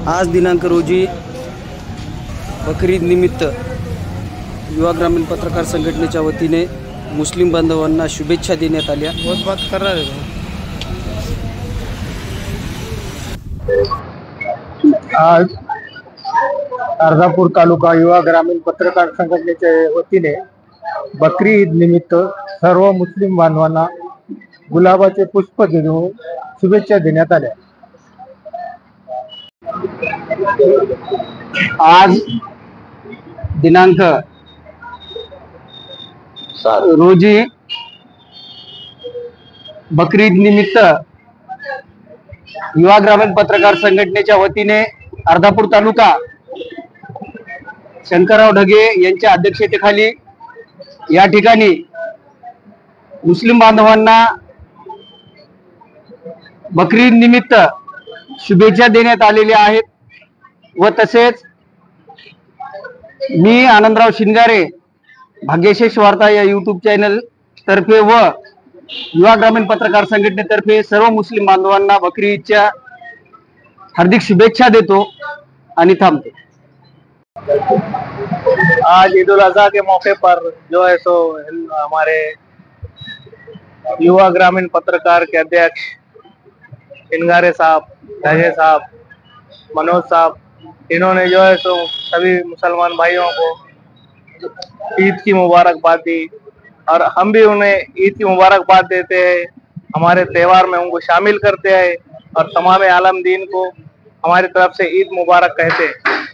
आज दिनांक रोजी बकरी ईद निमित्त युवा ग्रामीण पत्रकार संघटनेच्या वतीने मुस्लिम बांधवांना शुभेच्छा देण्यात आल्या। आज अर्धापूर तालुका युवा ग्रामीण पत्रकार संघटनेच्या वतीने बकरी ईद निमित्त सर्व मुस्लिम बांधवांना गुलाबाचे पुष्प देऊन शुभेच्छा देण्यात आल्या। आज दिनांक रोजी बकरी ईद निमित्त युवा ग्रामीण पत्रकार संघटनेच्या वतीने अर्धापूर तालुका शंकरराव ढगे यांच्या अध्यक्षतेखाली या ठिकाणी मुस्लिम बांधवांना बकरी ईद निमित्त शुभेच्छा देण्यात आलेल्या आहेत व तसेच मी आनंदराव शिंगारे भाग्यशेष वार्ता या यूट्यूब चॅनल तर्फे व युवा ग्रामीण पत्रकार संघटनेतर्फे सर्व मुस्लिम बांधवांना बकरी ईदच्या हार्दिक शुभेच्छा देतो आणि थांबतो। आज ईद उल अजहा के मौके पर जो है सो हमारे युवा ग्रामीण पत्रकार के अध्यक्ष शिंगारे साहब, ढगे साहब, मनोज साहब, इन्होंने जो है सो सभी मुसलमान भाइयों को ईद की मुबारकबाद दी और हम भी उन्हें ईद की मुबारकबाद देते हैं। हमारे त्यौहार में उनको शामिल करते हैं और तमाम आलम दीन को हमारी तरफ से ईद मुबारक कहते हैं।